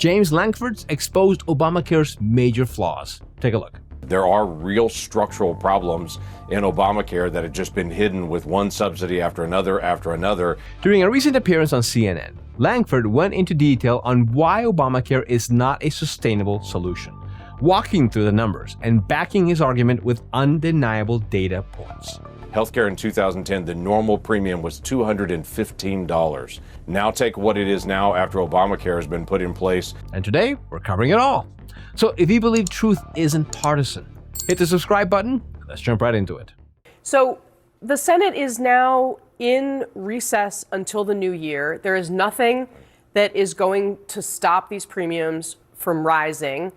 James Lankford exposed Obamacare's major flaws. Take a look. There are real structural problems in Obamacare that have just been hidden with one subsidy after another. During a recent appearance on CNN, Lankford went into detail on why Obamacare is not a sustainable solution, walking through the numbers and backing his argument with undeniable data points. Healthcare in 2010, the normal premium was $215. Now take what it is now after Obamacare has been put in place. And today, we're covering it all. So if you believe truth isn't partisan, hit the subscribe button. Let's jump right into it. So the Senate is now in recess until the new year. There is nothing that is going to stop these premiums from rising.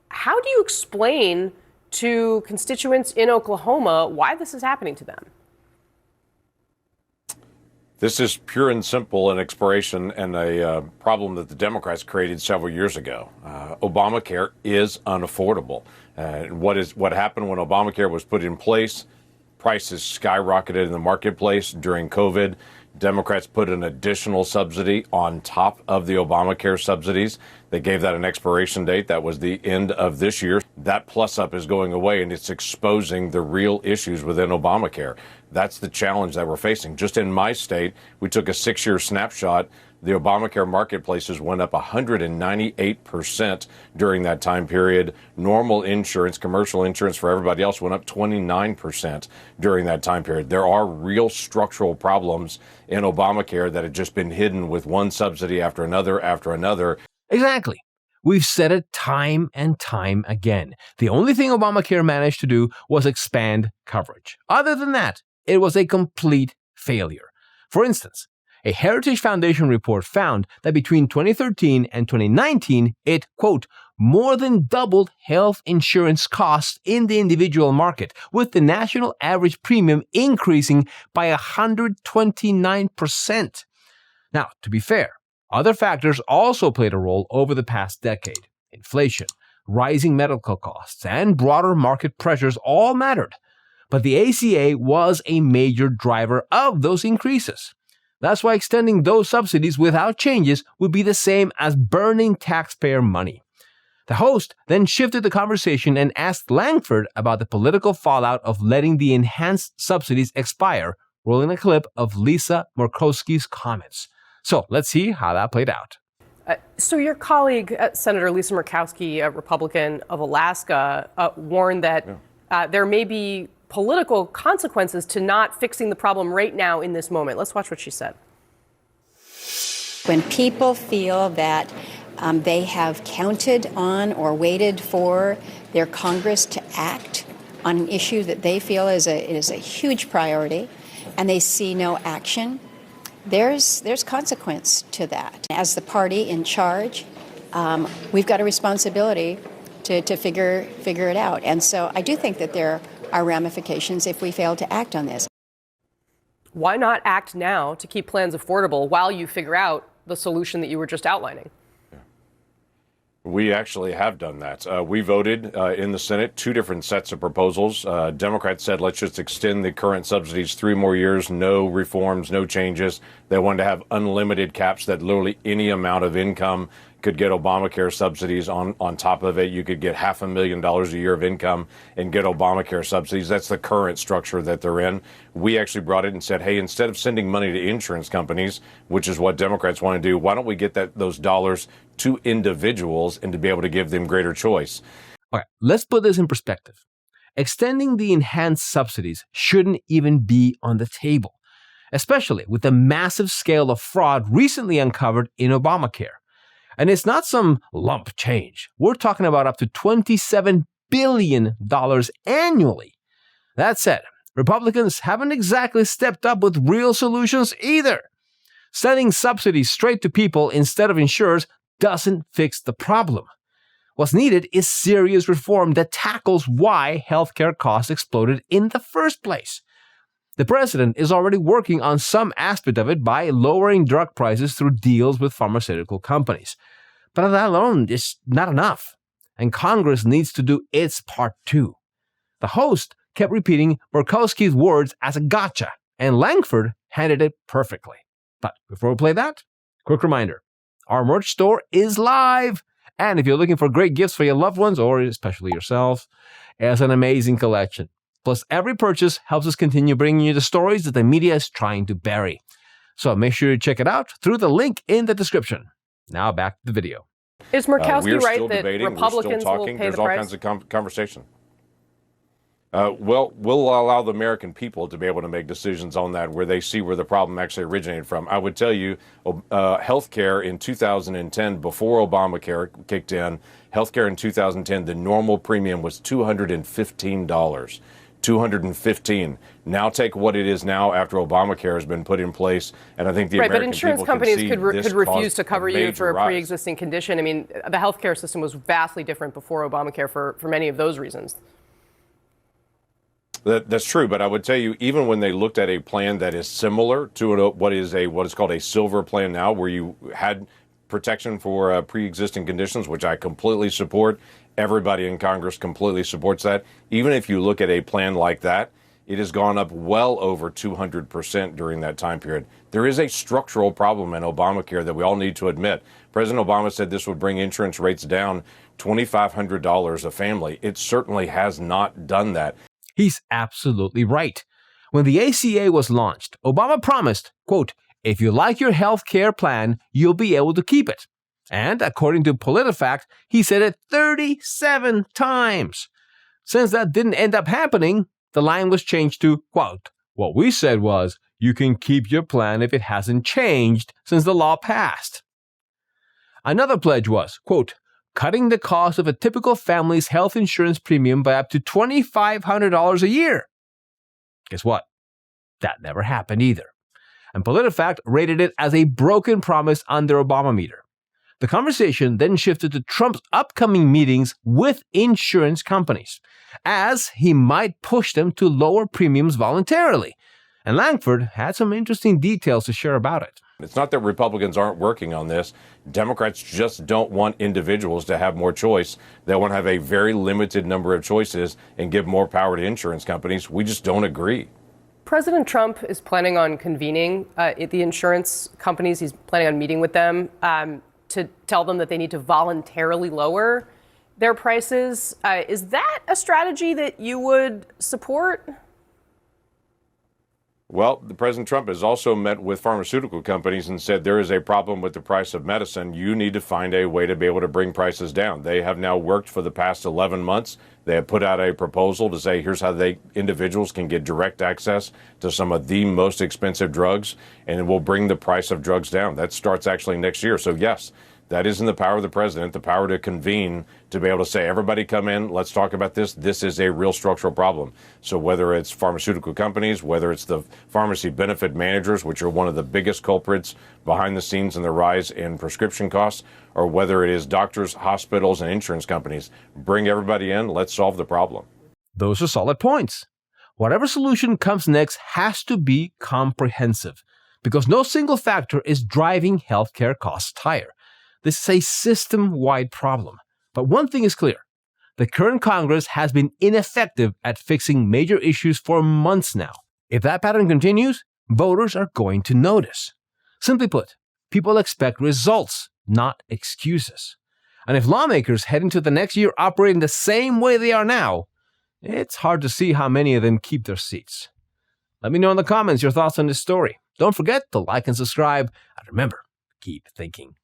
How do you explain to constituents in Oklahoma why this is happening to them? This is pure and simple an expiration and a problem that the Democrats created several years ago. Obamacare is unaffordable. What happened when Obamacare was put in place? Prices skyrocketed in the marketplace during COVID. Democrats put an additional subsidy on top of the Obamacare subsidies. They gave that an expiration date. That was the end of this year. That plus up is going away, and it's exposing the real issues within Obamacare. That's the challenge that we're facing. Just in my state, we took a 6-year snapshot. The Obamacare marketplaces went up 198% during that time period. Normal insurance, commercial insurance for everybody else went up 29% during that time period. There are real structural problems in Obamacare that have just been hidden with one subsidy after another. Exactly. We've said it time and time again. The only thing Obamacare managed to do was expand coverage. Other than that, it was a complete failure. For instance, a Heritage Foundation report found that between 2013 and 2019, it, quote, more than doubled health insurance costs in the individual market, with the national average premium increasing by 129%. Now, to be fair, other factors also played a role over the past decade. Inflation, rising medical costs, and broader market pressures all mattered. But the ACA was a major driver of those increases. That's why extending those subsidies without changes would be the same as burning taxpayer money. The host then shifted the conversation and asked Lankford about the political fallout of letting the enhanced subsidies expire, rolling a clip of Lisa Murkowski's comments. So let's see how that played out. So your colleague, Senator Lisa Murkowski, a Republican of Alaska, warned that there may be political consequences to not fixing the problem right now in this moment. Let's watch what she said. When people feel that they have counted on or waited for their Congress to act on an issue that they feel is a huge priority, and they see no action, there's consequence to that. As the party in charge, we've got a responsibility to figure it out. And so I do think that there are ramifications if we fail to act on this. Why not act now to keep plans affordable while you figure out the solution that you were just outlining? We actually have done that. We voted in the Senate 2 different sets of proposals. Democrats said, let's just extend the current subsidies 3 more years, no reforms, no changes. They wanted to have unlimited caps that literally any amount of income could get Obamacare subsidies on top of it. You could get $500,000 a year of income and get Obamacare subsidies. That's the current structure that they're in. We actually brought it and said, hey, instead of sending money to insurance companies, which is what Democrats want to do, why don't we get those dollars to individuals and to be able to give them greater choice? All right, let's put this in perspective. Extending the enhanced subsidies shouldn't even be on the table, especially with the massive scale of fraud recently uncovered in Obamacare. And it's not some lump change. We're talking about up to $27 billion annually. That said, Republicans haven't exactly stepped up with real solutions either. Sending subsidies straight to people instead of insurers doesn't fix the problem. What's needed is serious reform that tackles why healthcare costs exploded in the first place. The president is already working on some aspect of it by lowering drug prices through deals with pharmaceutical companies. But that alone is not enough, and Congress needs to do its part too. The host kept repeating Murkowski's words as a gotcha, and Lankford handled it perfectly. But before we play that, quick reminder, our merch store is live. And if you're looking for great gifts for your loved ones, or especially yourself, it's an amazing collection. Plus, every purchase helps us continue bringing you the stories that the media is trying to bury. So make sure you check it out through the link in the description. Now back to the video. Is Murkowski right that debating, Republicans will pay There's the all price? kinds of conversation. We'll allow the American people to be able to make decisions on that where they see where the problem actually originated from. I would tell you, healthcare in 2010, before Obamacare kicked in, healthcare in 2010, the normal premium was $215. $215. Now take what it is now after Obamacare has been put in place, and I think the American but insurance people companies can see could refuse to cover you for a rise. pre-existing condition. I mean, the healthcare system was vastly different before Obamacare for many of those reasons. That's true, but I would tell you, even when they looked at a plan that is similar to what is called a silver plan now, where you had protection for pre-existing conditions, which I completely support. Everybody in Congress completely supports that. Even if you look at a plan like that, it has gone up well over 200% during that time period. There is a structural problem in Obamacare that we all need to admit. President Obama said this would bring insurance rates down $2,500 a family. It certainly has not done that. He's absolutely right. When the ACA was launched, Obama promised, quote, "If you like your health care plan, you'll be able to keep it." And according to PolitiFact, he said it 37 times. Since that didn't end up happening, the line was changed to, quote, "What we said was, you can keep your plan if it hasn't changed since the law passed." Another pledge was, quote, "cutting the cost of a typical family's health insurance premium by up to $2,500 a year." Guess what? That never happened either. And PolitiFact rated it as a broken promise on their Obama-meter. The conversation then shifted to Trump's upcoming meetings with insurance companies, as he might push them to lower premiums voluntarily. And Lankford had some interesting details to share about it. It's not that Republicans aren't working on this. Democrats just don't want individuals to have more choice. They want to have a very limited number of choices and give more power to insurance companies. We just don't agree. President Trump is planning on convening the insurance companies. He's planning on meeting with them to tell them that they need to voluntarily lower their prices. Is that a strategy that you would support? Well, President Trump has also met with pharmaceutical companies and said there is a problem with the price of medicine. You need to find a way to be able to bring prices down. They have now worked for the past 11 months. They have put out a proposal to say here's how individuals can get direct access to some of the most expensive drugs, and it will bring the price of drugs down. That starts actually next year. So yes, that is in the power of the president, the power to convene, to be able to say, everybody come in, let's talk about this. This is a real structural problem. So whether it's pharmaceutical companies, whether it's the pharmacy benefit managers, which are one of the biggest culprits behind the scenes in the rise in prescription costs, or whether it is doctors, hospitals, and insurance companies, bring everybody in, let's solve the problem. Those are solid points. Whatever solution comes next has to be comprehensive, because no single factor is driving healthcare costs higher. This is a system-wide problem. But one thing is clear. The current Congress has been ineffective at fixing major issues for months now. If that pattern continues, voters are going to notice. Simply put, people expect results, not excuses. And if lawmakers head into the next year operating the same way they are now, it's hard to see how many of them keep their seats. Let me know in the comments your thoughts on this story. Don't forget to like and subscribe. And remember, keep thinking.